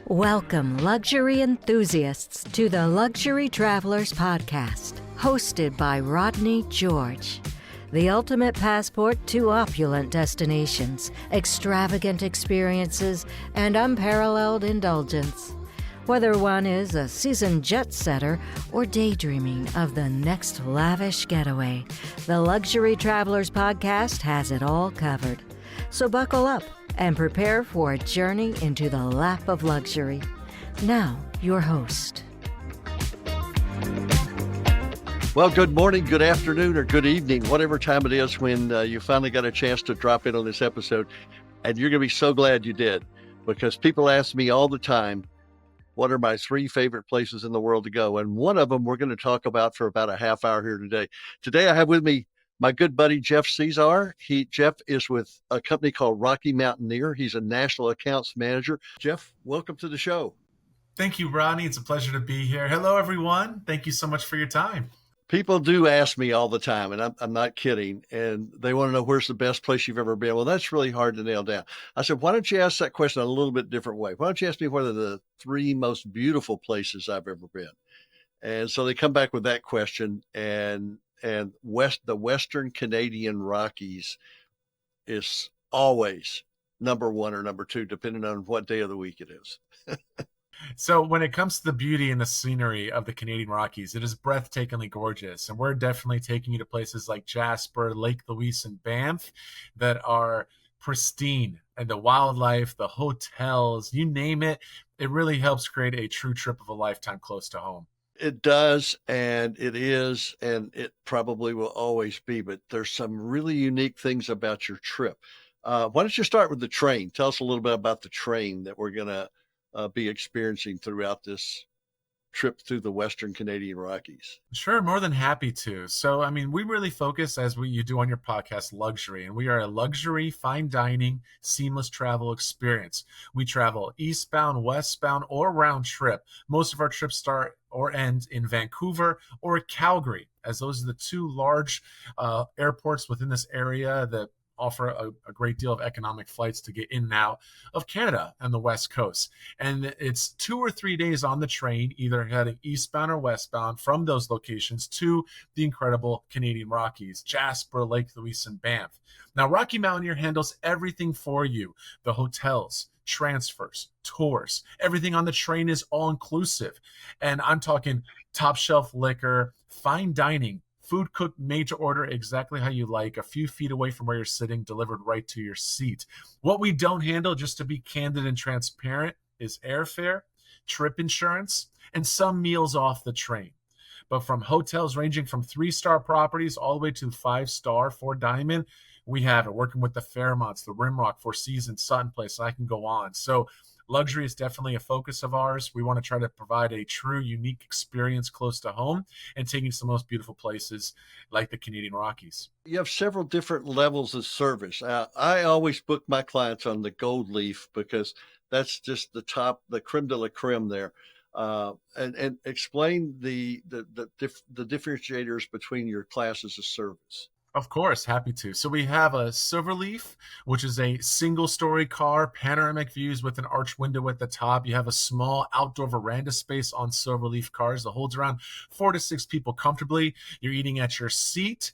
Welcome, luxury enthusiasts, to the Luxury Travelers Podcast, hosted by Rodney George. The ultimate passport to opulent destinations, extravagant experiences, and unparalleled indulgence. Whether one is a seasoned jet setter or daydreaming of the next lavish getaway, the Luxury Travelers Podcast has it all covered. So buckle up and prepare for a journey into the lap of luxury. Now, your host. Well, good morning, good afternoon, or good evening, whatever time it is when you finally got a chance to drop in on this episode. And you're going to be so glad you did, because people ask me all the time, what are my 3 favorite places in the world to go? And one of them we're going to talk about for about a half hour here today. Today, I have with me my good buddy, Jeff Cesar. Jeff is with a company called Rocky Mountaineer. He's a national accounts manager. Jeff, welcome to the show. Thank you, Rodney. It's a pleasure to be here. Hello, everyone. Thank you so much for your time. People do ask me all the time, and I'm not kidding, and they want to know where's the best place you've ever been. Well, that's really hard to nail down. I said, why don't you ask that question a little bit different way? Why don't you ask me what are the 3 most beautiful places I've ever been? And so they come back with that question, and the Western Canadian Rockies is always number 1 or number 2, depending on what day of the week it is. So when it comes to the beauty and the scenery of the Canadian Rockies, it is breathtakingly gorgeous. And we're definitely taking you to places like Jasper, Lake Louise, and Banff that are pristine. And the wildlife, the hotels, you name it, it really helps create a true trip of a lifetime close to home. It does, and it is, and it probably will always be, but there's some really unique things about your trip. Why don't you start with the train? Tell us a little bit about the train that we're going to be experiencing throughout this trip through the Western Canadian Rockies. Sure, more than happy to. So, we really focus, as you do on your podcast, luxury, and we are a luxury, fine dining, seamless travel experience. We travel eastbound, westbound, or round trip. Most of our trips start or end in Vancouver or Calgary, as those are the 2 large airports within this area that offer a great deal of economic flights to get in and out of Canada and the West Coast. And it's 2 or 3 days on the train, either heading eastbound or westbound from those locations to the incredible Canadian Rockies, Jasper, Lake Louise, and Banff. Now, Rocky Mountaineer handles everything for you. The hotels, transfers, tours, everything on the train is all inclusive. And I'm talking top shelf liquor, fine dining, food cooked made to order exactly how you like, a few feet away from where you're sitting, delivered right to your seat. What we don't handle, just to be candid and transparent, is airfare, trip insurance, and some meals off the train. But from hotels ranging from 3-star properties all the way to 5-star, 4-diamond, we have it. Working with the Fairmonts, the Rimrock, Four Seasons, Sutton Place, and I can go on. So luxury is definitely a focus of ours. We want to try to provide a true, unique experience close to home and taking to the most beautiful places like the Canadian Rockies. You have several different levels of service. I always book my clients on the gold leaf because that's just the top, the creme de la creme there. And explain the differentiators between your classes of service. Of course, happy to. So we have a Silverleaf, which is a single-story car, panoramic views with an arch window at the top. You have a small outdoor veranda space on Silverleaf cars that holds around 4 to 6 people comfortably. You're eating at your seat.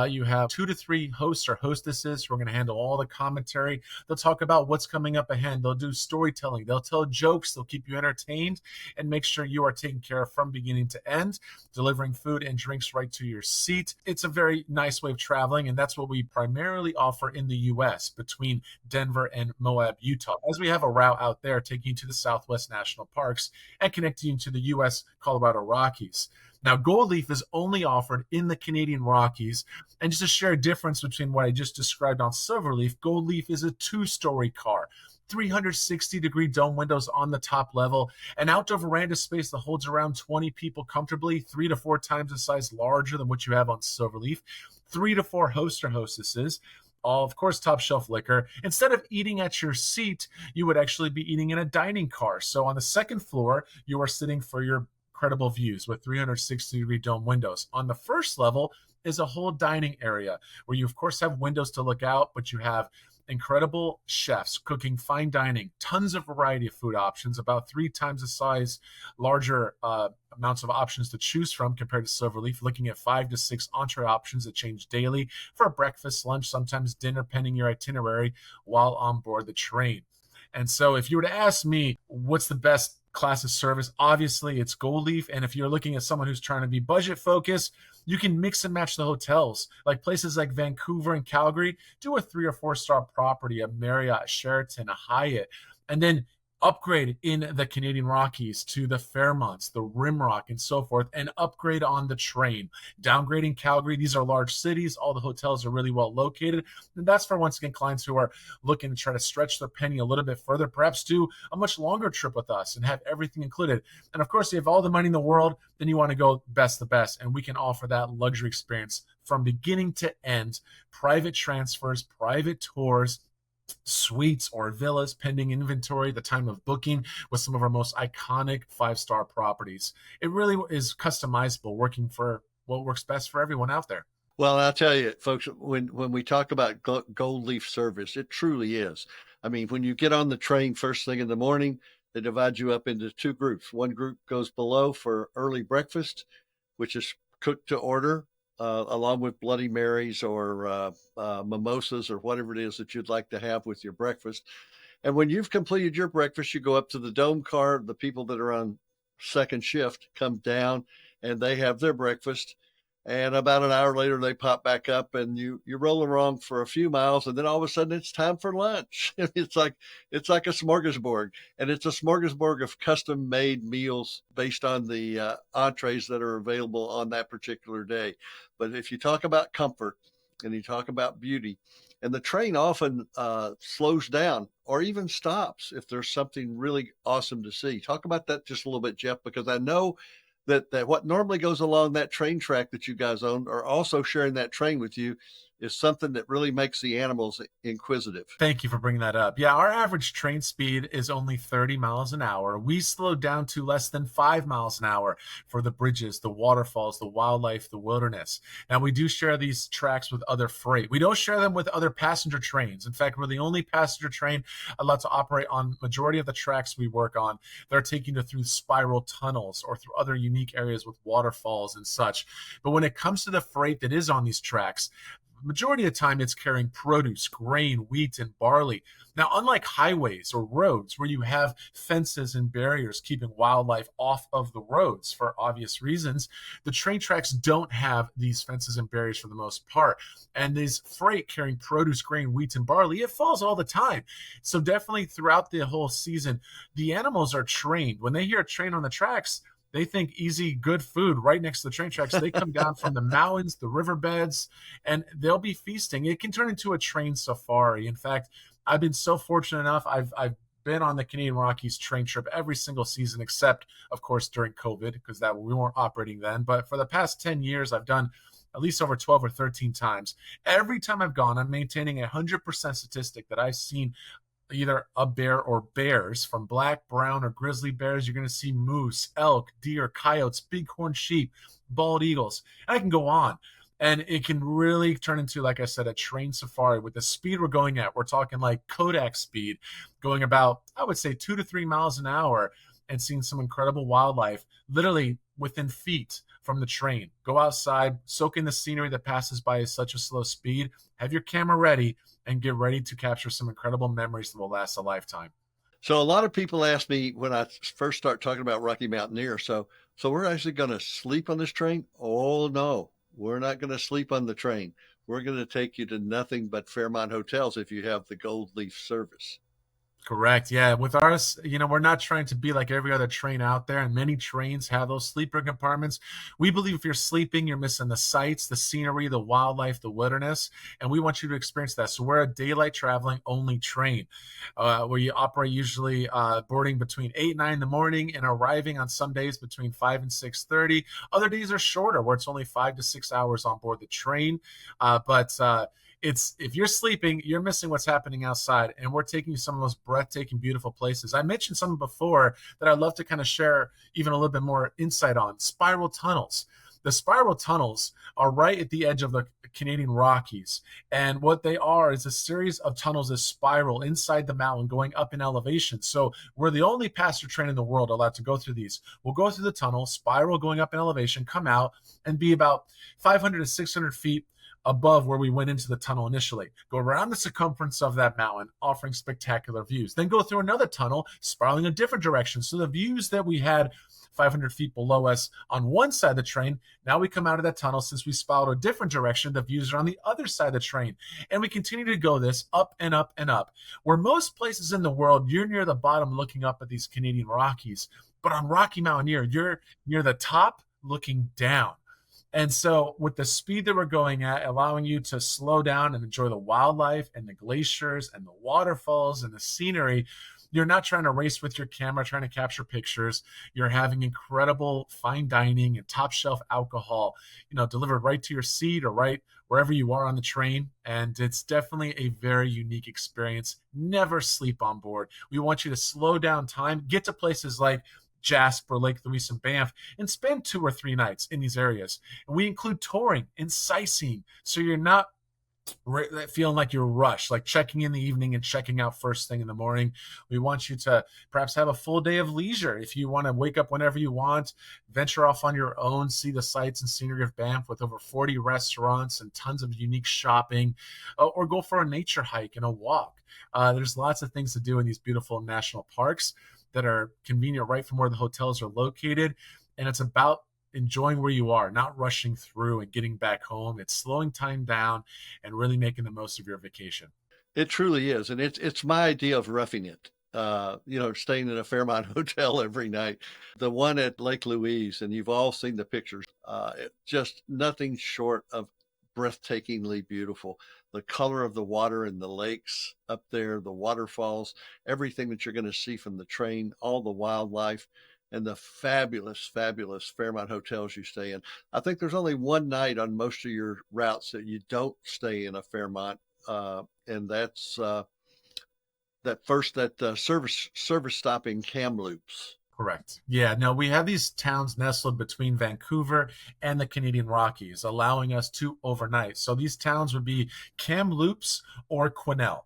You have 2 to 3 hosts or hostesses who are going to handle all the commentary. They'll talk about what's coming up ahead. They'll do storytelling. They'll tell jokes. They'll keep you entertained and make sure you are taken care of from beginning to end, delivering food and drinks right to your seat. It's a very nice way of traveling, and that's what we primarily offer in the U.S. between Denver and Moab, Utah, as we have a route out there taking you to the Southwest National Parks and connecting you to the U.S. Colorado Rockies. Now, Gold Leaf is only offered in the Canadian Rockies, and just to share a difference between what I just described on Silverleaf, Gold Leaf is a 2-story car, 360-degree dome windows on the top level, an outdoor veranda space that holds around 20 people comfortably, 3 to 4 times the size larger than what you have on Silverleaf, 3 to 4 host or hostesses, all, of course, top shelf liquor. Instead of eating at your seat, you would actually be eating in a dining car. So on the second floor, you are sitting for your incredible views with 360-degree dome windows. On the first level is a whole dining area where you, of course, have windows to look out, but you have incredible chefs cooking fine dining, tons of variety of food options, about 3 times the size, larger amounts of options to choose from compared to Silverleaf, looking at 5 to 6 entree options that change daily for breakfast, lunch, sometimes dinner, pending your itinerary while on board the train. And so if you were to ask me what's the best class of service, obviously it's Gold Leaf. And if you're looking at someone who's trying to be budget focused, you can mix and match the hotels. Like places like Vancouver and Calgary, do a 3 or 4 star property, a Marriott, a Sheraton, a Hyatt, and then upgrade in the Canadian Rockies to the Fairmonts, the Rimrock, and so forth, and upgrade on the train. Downgrading Calgary, these are large cities. All the hotels are really well located. And that's for, once again, clients who are looking to try to stretch their penny a little bit further, perhaps do a much longer trip with us and have everything included. And of course, you have all the money in the world, then you want to go best the best. And we can offer that luxury experience from beginning to end, private transfers, private tours, suites or villas pending inventory, the time of booking, with some of our most iconic 5-star properties. It really is customizable, working for what works best for everyone out there. Well, I'll tell you, folks, when we talk about Gold Leaf service, it truly is. I mean, when you get on the train first thing in the morning, they divide you up into 2 groups. One group goes below for early breakfast, which is cooked to order, along with Bloody Marys or mimosas or whatever it is that you'd like to have with your breakfast. And when you've completed your breakfast, you go up to the dome car. The people that are on second shift come down and they have their breakfast. And about an hour later, they pop back up and you roll along for a few miles. And then all of a sudden it's time for lunch. It's like a smorgasbord, and it's a smorgasbord of custom made meals based on the entrees that are available on that particular day. But if you talk about comfort and you talk about beauty, and the train often slows down or even stops if there's something really awesome to see. Talk about that just a little bit, Jeff, because I know that what normally goes along that train track that you guys own are also sharing that train with you is something that really makes the animals inquisitive. Thank you for bringing that up. Yeah, our average train speed is only 30 miles an hour. We slowed down to less than 5 miles an hour for the bridges, the waterfalls, the wildlife, the wilderness. Now, we do share these tracks with other freight. We don't share them with other passenger trains. In fact, we're the only passenger train allowed to operate on majority of the tracks we work on. They're taking you through spiral tunnels or through other unique areas with waterfalls and such. But when it comes to the freight that is on these tracks, majority of the time it's carrying produce, grain, wheat, and barley. Now, unlike highways or roads where you have fences and barriers keeping wildlife off of the roads for obvious reasons, the train tracks don't have these fences and barriers for the most part. And these freight carrying produce, grain, wheat, and barley, it falls all the time. So definitely throughout the whole season, the animals are trained. When they hear a train on the tracks, they think easy, good food right next to the train tracks. They come down from the mountains, the riverbeds, and they'll be feasting. It can turn into a train safari. In fact, I've been so fortunate enough. I've been on the Canadian Rockies train trip every single season, except, of course, during COVID, because that we weren't operating then. But for the past 10 years, I've done at least over 12 or 13 times. Every time I've gone, I'm maintaining 100% statistic that I've seen either a bear or bears, from black, brown, or grizzly bears. You're going to see moose, elk, deer, coyotes, bighorn sheep, bald eagles. And I can go on. And it can really turn into, like I said, a train safari with the speed we're going at. We're talking like Kodak speed, going about, I would say, 2 to 3 miles an hour, and seeing some incredible wildlife literally within feet from the train. Go outside, soak in the scenery that passes by at such a slow speed, have your camera ready, and get ready to capture some incredible memories that will last a lifetime. So a lot of people ask me when I first start talking about Rocky Mountaineer, so we're actually going to sleep on this train? Oh, no, we're not going to sleep on the train. We're going to take you to nothing but Fairmont hotels if you have the Gold Leaf service. Correct. Yeah. With ours, we're not trying to be like every other train out there, and many trains have those sleeper compartments. We believe if you're sleeping, you're missing the sights, the scenery, the wildlife, the wilderness, and we want you to experience that. So we're a daylight traveling only train, where you operate usually boarding between 8 and 9 in the morning and arriving on some days between 5 and 6:30. Other days are shorter, where it's only 5 to 6 hours on board the train. But if you're sleeping, you're missing what's happening outside, and we're taking you some of those breathtaking, beautiful places. I mentioned something before that I'd love to kind of share even a little bit more insight on: spiral tunnels. The spiral tunnels are right at the edge of the Canadian Rockies. And what they are is a series of tunnels that spiral inside the mountain going up in elevation. So we're the only passenger train in the world allowed to go through these. We'll go through the tunnel, spiral going up in elevation, come out and be about 500 to 600 feet above where we went into the tunnel initially. Go around the circumference of that mountain, offering spectacular views. Then go through another tunnel, spiraling in a different direction. So the views that we had 500 feet below us on one side of the train, now we come out of that tunnel. Since we spiraled a different direction, the views are on the other side of the train. And we continue to go this up and up and up. Where most places in the world, you're near the bottom looking up at these Canadian Rockies. But on Rocky Mountaineer, you're near the top looking down. And so with the speed that we're going at, allowing you to slow down and enjoy the wildlife and the glaciers and the waterfalls and the scenery, you're not trying to race with your camera, trying to capture pictures. You're having incredible fine dining and top shelf alcohol, delivered right to your seat or right wherever you are on the train. And it's definitely a very unique experience. Never sleep on board. We want you to slow down time, get to places like Jasper, Lake Louise, and Banff, and spend 2 or 3 nights in these areas. And we include touring and sightseeing, so you're not feeling like you're rushed, like checking in the evening and checking out first thing in the morning. We want you to perhaps have a full day of leisure. If you want to wake up whenever you want, venture off on your own, see the sights and scenery of Banff with over 40 restaurants and tons of unique shopping, or go for a nature hike and a walk. There's lots of things to do in these beautiful national parks that are convenient right from where the hotels are located. And it's about enjoying where you are, not rushing through and getting back home. It's slowing time down and really making the most of your vacation. It truly is. And it's my idea of roughing it. Staying in a Fairmont hotel every night. The one at Lake Louise, and you've all seen the pictures, just nothing short of breathtakingly beautiful. The color of the water in the lakes up there, the waterfalls, everything that you're going to see from the train, all the wildlife, and the fabulous, fabulous Fairmont hotels you stay in. I think there's only one night on most of your routes that you don't stay in a Fairmont, and that's service stop in Kamloops. Correct. Yeah. No, we have these towns nestled between Vancouver and the Canadian Rockies, allowing us to overnight. So these towns would be Kamloops or Quesnel.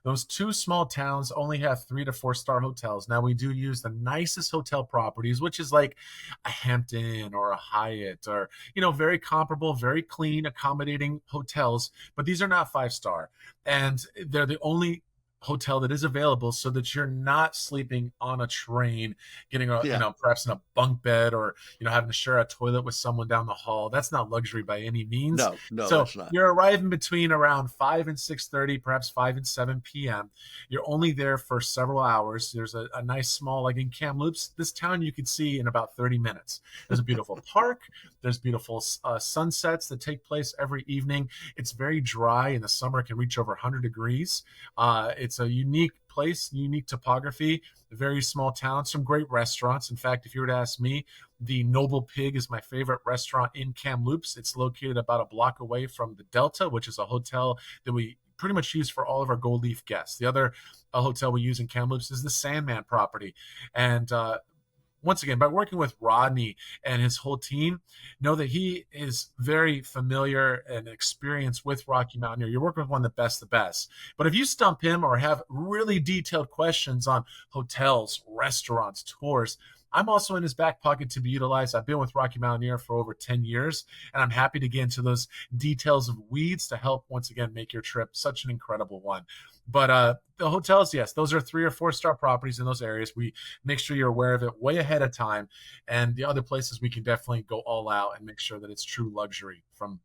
Those 2 small towns only have 3 to 4 star hotels. Now, we do use the nicest hotel properties, which is like a Hampton or a Hyatt or, very comparable, very clean, accommodating hotels. But these are not 5-star. And they're the only hotel that is available, so that you're not sleeping on a train, getting perhaps in a bunk bed, or having to share a toilet with someone down the hall. That's not luxury by any means. No, so that's not. You're arriving between around 5 and 6:30, perhaps 5 and 7 p.m. You're only there for several hours. There's a nice small, like in Kamloops, this town you could see in about 30 minutes. There's a beautiful park. There's beautiful sunsets that take place every evening. It's very dry. In the summer, it can reach over 100 degrees. It's a unique place, unique topography, a very small town, some great restaurants. In fact, if you were to ask me, the Noble Pig is my favorite restaurant in Kamloops. It's located about a block away from the Delta, which is a hotel that we pretty much use for all of our Gold Leaf guests. The other hotel we use in Kamloops is the Sandman property. And once again, by working with Rodney and his whole team, know that he is very familiar and experienced with Rocky Mountaineer. You're working with one of the best. But if you stump him or have really detailed questions on hotels, restaurants, tours, I'm also in his back pocket to be utilized. I've been with Rocky Mountaineer for over 10 years, and I'm happy to get into those details of weeds to help, once again, make your trip such an incredible one. But the hotels, yes, those are 3 or 4 star properties in those areas. We make sure you're aware of it way ahead of time. And the other places, we can definitely go all out and make sure that it's true luxury from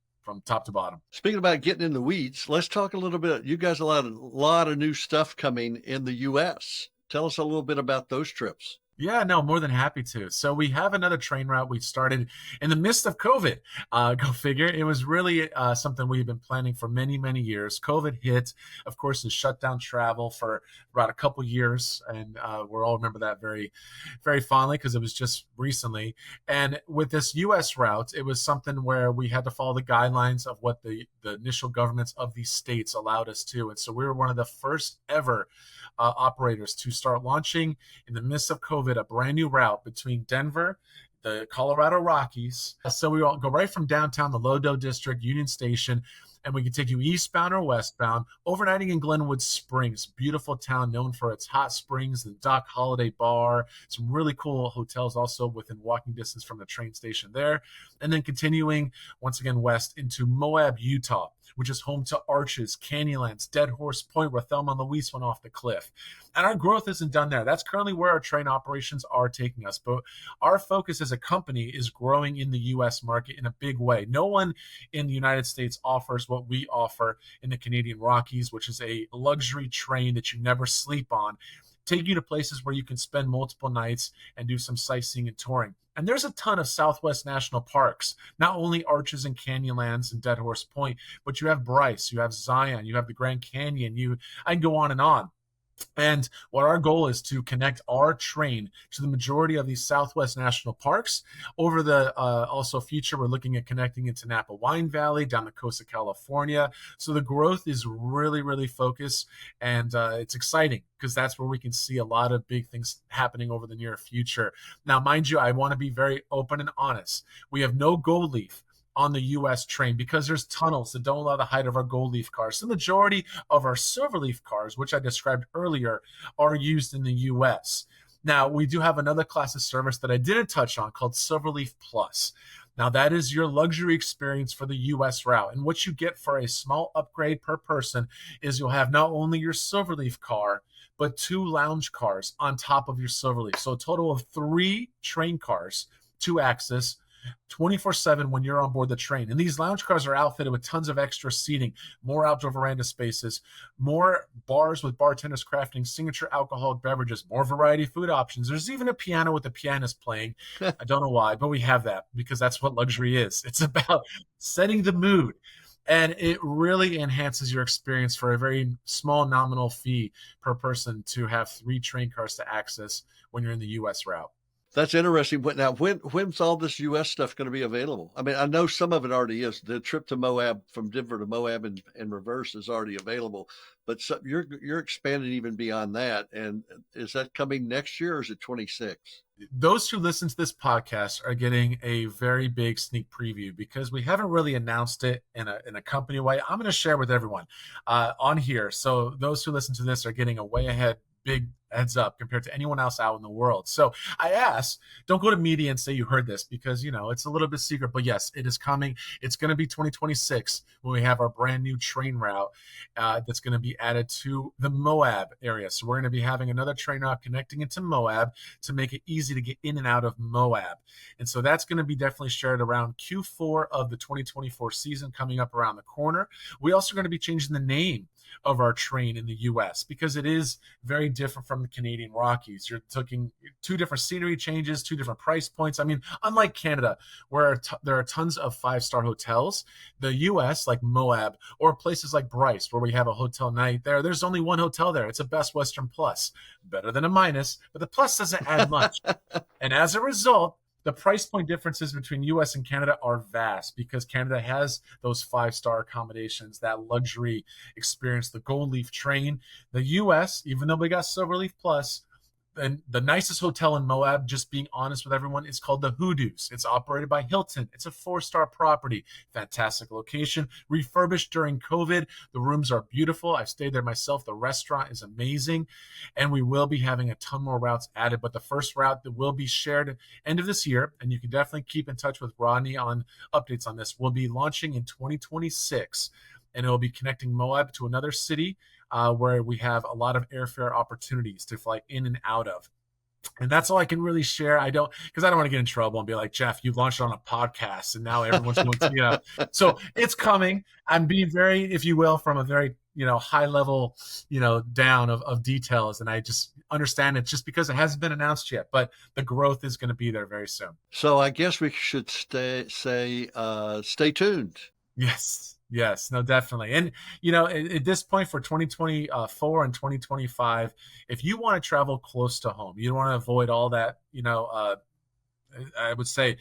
top to bottom. Speaking about getting in the weeds, let's talk a little bit. You guys have a lot of new stuff coming in the U.S. Tell us a little bit about those trips. Yeah, no, more than happy to. So we have another train route we started in the midst of COVID. Go figure. It was really something we've been planning for many, many years. COVID hit, of course, it shut down travel for about a couple years. And we'll all remember that very, very fondly because it was just recently. And with this U.S. route, it was something where we had to follow the guidelines of what the initial governments of these states allowed us to. And so we were one of the first ever operators to start launching in the midst of COVID a brand new route between Denver, the Colorado Rockies. So we all go right from downtown, the Lodo District, Union Station, and we can take you eastbound or westbound, overnighting in Glenwood Springs, beautiful town known for its hot springs, the Doc Holiday Bar, some really cool hotels also within walking distance from the train station there, and then continuing once again west into Moab, Utah, which is home to Arches, Canyonlands, Dead Horse Point, where Thelma and Louise went off the cliff. And our growth isn't done there. That's currently where our train operations are taking us. But our focus as a company is growing in the U.S. market in a big way. No one in the United States offers what we offer in the Canadian Rockies, which is a luxury train that you never sleep on, taking you to places where you can spend multiple nights and do some sightseeing and touring. And there's a ton of Southwest national parks, not only Arches and Canyonlands and Dead Horse Point, but you have Bryce, you have Zion, you have the Grand Canyon, I can go on and on. And what our goal is to connect our train to the majority of these Southwest national parks. Over the also future, we're looking at connecting into Napa Wine Valley, down the coast of California. So the growth is really, really focused, and it's exciting because that's where we can see a lot of big things happening over the near future. Now, mind you, I want to be very open and honest. We have no gold leaf on the U.S. train because there's tunnels that don't allow the height of our gold leaf cars. The majority of our silver leaf cars, which I described earlier, are used in the U.S. Now, we do have another class of service that I didn't touch on called Silverleaf Plus. Now, that is your luxury experience for the U.S. route. And what you get for a small upgrade per person is you'll have not only your Silverleaf car, but 2 lounge cars on top of your Silverleaf. So a total of 3 train cars to access 24/7 when you're on board the train. And these lounge cars are outfitted with tons of extra seating, more outdoor veranda spaces, more bars with bartenders crafting signature alcoholic beverages, more variety of food options. There's even a piano with the pianist playing. I don't know why, but we have that because that's what luxury is. It's about setting the mood. And it really enhances your experience for a very small nominal fee per person to have 3 train cars to access when you're in the U.S. route. That's interesting. Now, when's all this U.S. stuff going to be available? I mean, I know some of it already is. The trip to Moab, from Denver to Moab in reverse, is already available. But you're expanding even beyond that. And is that coming next year, or is it 26? Those who listen to this podcast are getting a very big sneak preview because we haven't really announced it in a company way. I'm going to share with everyone on here. So those who listen to this are getting a way ahead, big heads up compared to anyone else out in the world. So I asked, don't go to media and say you heard this because, it's a little bit secret, but yes, it is coming. It's going to be 2026 when we have our brand new train route that's going to be added to the Moab area. So we're going to be having another train route connecting into Moab to make it easy to get in and out of Moab. And so that's going to be definitely shared around Q4 of the 2024 season coming up around the corner. We also are going to be changing the name of our train in the U.S. because it is very different from the Canadian Rockies. You're taking 2 different scenery changes, 2 different price points. I mean, unlike Canada, where there are tons of 5-star hotels, the U.S., like Moab, or places like Bryce, where we have a hotel night there's only 1 hotel there. It's a Best Western Plus. Better than a minus, but the plus doesn't add much. And as a result, the price point differences between U.S. and Canada are vast because Canada has those 5-star accommodations, that luxury experience, the Gold Leaf train. The U.S., even though we got Silverleaf Plus, and the nicest hotel in Moab, just being honest with everyone, is called the Hoodoos. It's operated by Hilton. It's a 4-star property. Fantastic location. Refurbished during COVID. The rooms are beautiful. I've stayed there myself. The restaurant is amazing. And we will be having a ton more routes added. But the first route that will be shared end of this year, and you can definitely keep in touch with Rodney on updates on this, will be launching in 2026. And it will be connecting Moab to another city where we have a lot of airfare opportunities to fly in and out of. And that's all I can really share. I don't want to get in trouble and be like, Jeff, you launched on a podcast and now everyone's going to, So it's coming. I'm being very, if you will, from a very, high level, down of details. And I just understand it just because it hasn't been announced yet, but the growth is going to be there very soon. So I guess we should stay tuned. Yes, no, definitely. And, at this point for 2024 and 2025, if you want to travel close to home, you don't want to avoid all that, I would say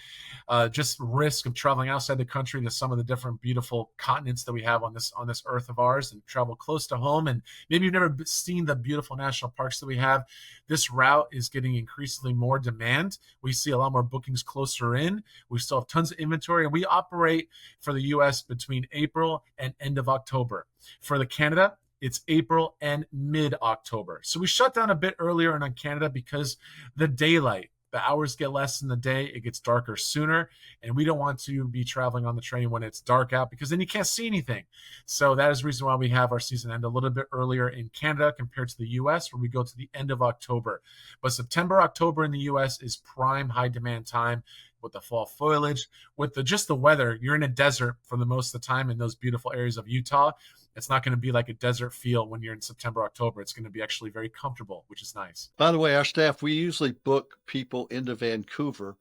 just risk of traveling outside the country to some of the different beautiful continents that we have on this earth of ours, and travel close to home. And maybe you've never seen the beautiful national parks that we have. This route is getting increasingly more demand. We see a lot more bookings closer in. We still have tons of inventory, and we operate for the US between April and end of October. For the Canada, it's April and mid-October. So we shut down a bit earlier on Canada because the daylight, the hours get less in the day, it gets darker sooner, and we don't want to be traveling on the train when it's dark out, because then you can't see anything. So that is the reason why we have our season end a little bit earlier in Canada compared to the US, where we go to the end of October. But September, October in the US is prime high demand time, with the fall foliage, with just the weather. You're in a desert for the most of the time in those beautiful areas of Utah. It's not going to be like a desert feel when you're in September, October. It's going to be actually very comfortable, which is nice. By the way, our staff, we usually book people into Vancouver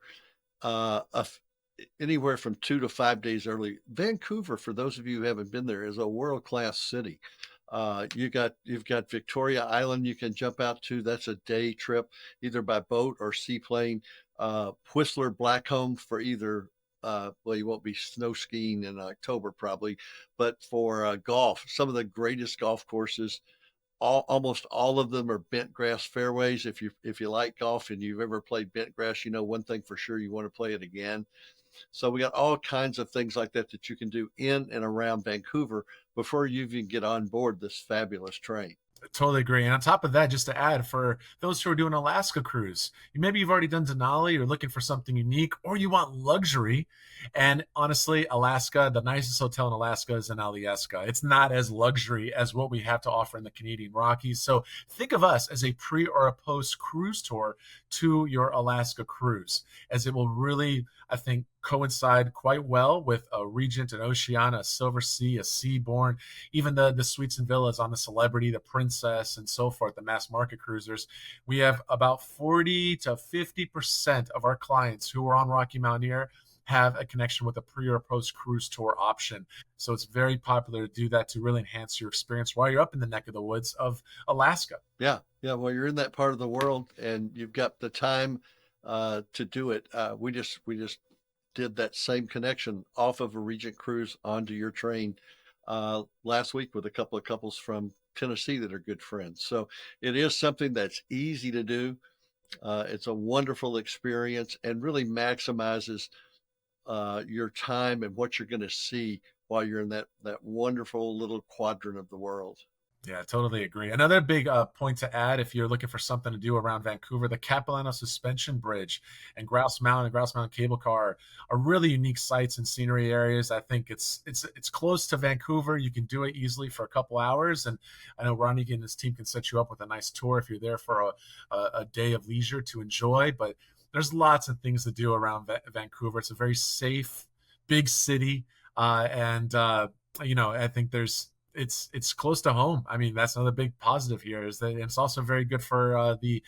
anywhere from 2 to 5 days early. Vancouver, for those of you who haven't been there, is a world-class city. You've got Victoria Island you can jump out to. That's a day trip, either by boat or seaplane. Whistler Blackcomb for either, well, you won't be snow skiing in October probably, but for golf, some of the greatest golf courses, almost all of them are bent grass fairways. If you like golf and you've ever played bent grass, you know one thing for sure, you want to play it again. So we got all kinds of things like that that you can do in and around Vancouver before you even get on board this fabulous train. Totally agree. And on top of that, just to add, for those who are doing Alaska cruise, maybe you've already done Denali, you're looking for something unique, or you want luxury. And honestly, Alaska, the nicest hotel in Alaska is in Alyeska. It's not as luxury as what we have to offer in the Canadian Rockies. So think of us as a pre or a post cruise tour to your Alaska cruise, as it will really, I think, coincide quite well with a Regent, an Oceana, a Silver Sea, a Seabourn, even the suites and villas on the Celebrity, the Princess, and so forth, the mass market cruisers. We have about 40 to 50% of our clients who are on Rocky Mountaineer have a connection with a pre or post cruise tour option. So it's very popular to do that to really enhance your experience while you're up in the neck of the woods of Alaska. Yeah. Well, you're in that part of the world and you've got the time to do it. We just did that same connection off of a Regent cruise onto your train last week with a couple of couples from Tennessee that are good friends. So it is something that's easy to do. It's a wonderful experience and really maximizes your time and what you're going to see while you're in that wonderful little quadrant of the world. Yeah, totally agree. Another big point to add, if you're looking for something to do around Vancouver, the Capilano Suspension Bridge and Grouse Mountain Cable Car are really unique sites and scenery areas. I think it's close to Vancouver. You can do it easily for a couple hours, and I know Rodney and his team can set you up with a nice tour if you're there for a day of leisure to enjoy. But there's lots of things to do around Vancouver. It's a very safe, big city, and I think it's close to home. I mean, that's another big positive here, is that it's also very good for the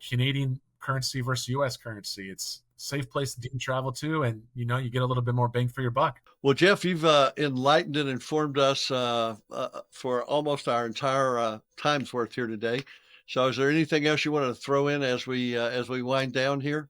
Canadian currency versus U.S. currency. It's a safe place to travel to, and you get a little bit more bang for your buck. Well, Jeff, you've enlightened and informed us for almost our entire time's worth here today. So is there anything else you want to throw in as we wind down here?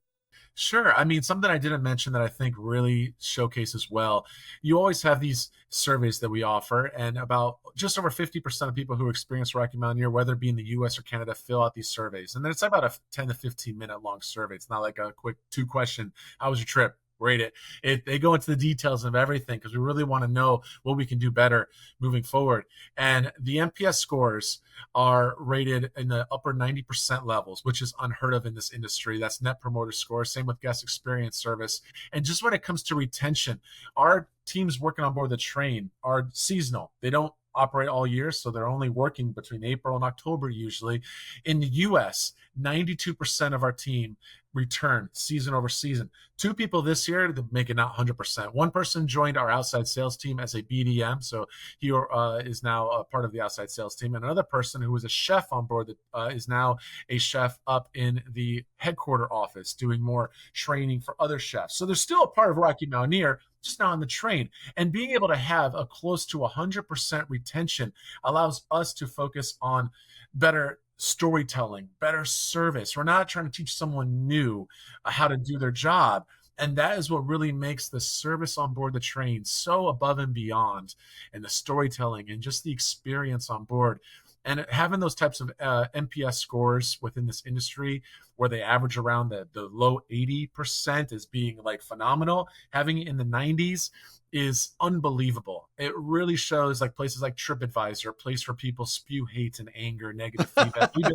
Sure. I mean, something I didn't mention that I think really showcases well, you always have these surveys that we offer, and about just over 50% of people who experience Rocky Mountaineer, whether it be in the US or Canada, fill out these surveys. And then it's about a 10 to 15 minute long survey. It's not like a quick 2-question, how was your trip? Rate it. They go into the details of everything because we really want to know what we can do better moving forward. And the NPS scores are rated in the upper 90% levels, which is unheard of in this industry. That's Net Promoter Score. Same with guest experience service. And just when it comes to retention, our teams working on board the train are seasonal. They don't operate all year, so they're only working between April and October usually. In the US, 92% of our team return season over season. 2 people this year that make it not 100%. One person joined our outside sales team as a BDM, so he is now a part of the outside sales team. And another person who was a chef on board that is now a chef up in the headquarter office doing more training for other chefs. So they're still a part of Rocky Mountaineer, just not on the train. And being able to have a close to 100% retention allows us to focus on better storytelling, better service. We're not trying to teach someone new how to do their job. And that is what really makes the service on board the train so above and beyond, and the storytelling and just the experience on board. And having those types of NPS scores within this industry where they average around the low 80% is being like phenomenal. Having it in the 90s is unbelievable. It really shows like places like TripAdvisor, a place where people spew hate and anger, negative feedback. We've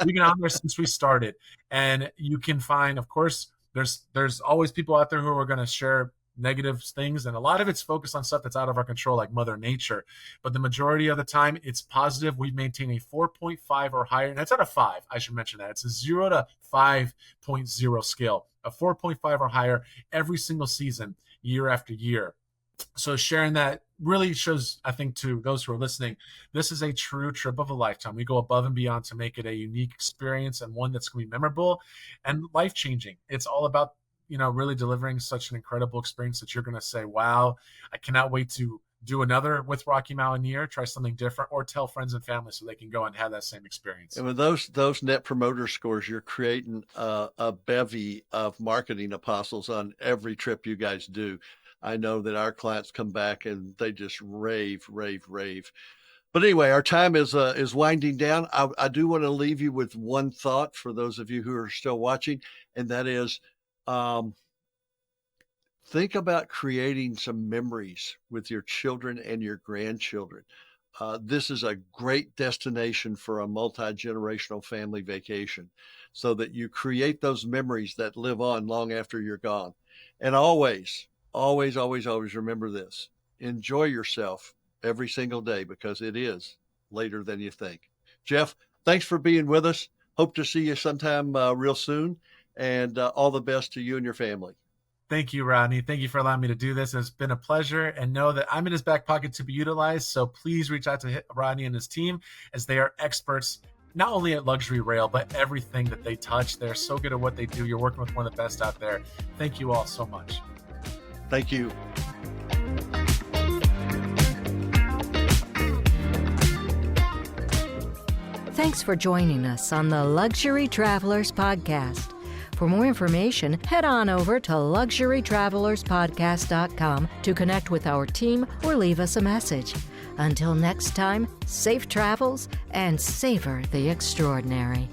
been on there since we started. And you can find, of course, there's always people out there who are going to share negative things, and a lot of it's focused on stuff that's out of our control, like Mother Nature. But the majority of the time, it's positive. We maintain a 4.5 or higher, and that's out of 5. I should mention that it's a 0 to 5.0 scale, a 4.5 or higher every single season, year after year. So sharing that really shows, I think, to those who are listening, this is a true trip of a lifetime. We go above and beyond to make it a unique experience and one that's going to be memorable and life-changing. It's all about, really delivering such an incredible experience that you're going to say, wow, I cannot wait to do another with Rocky Mountaineer, try something different, or tell friends and family so they can go and have that same experience. And with those net promoter scores, you're creating a bevy of marketing apostles on every trip you guys do. I know that our clients come back and they just rave. But anyway, our time is winding down. I do want to leave you with one thought for those of you who are still watching, and that is, think about creating some memories with your children and your grandchildren. This is a great destination for a multi-generational family vacation, so that you create those memories that live on long after you're gone. And always remember this: enjoy yourself every single day, because it is later than you think. Jeff, thanks for being with us. Hope to see you sometime real soon, and all the best to you and your family. Thank you, Rodney. Thank you for allowing me to do this. It's been a pleasure, and know that I'm in his back pocket to be utilized. So please reach out to Rodney and his team, as they are experts not only at luxury rail, but everything that they touch. They're so good at what they do. You're working with one of the best out there. Thank you all so much. Thank you. Thanks for joining us on the Luxury Travelers Podcast. For more information, head on over to luxurytravelerspodcast.com to connect with our team or leave us a message. Until next time, safe travels and savor the extraordinary.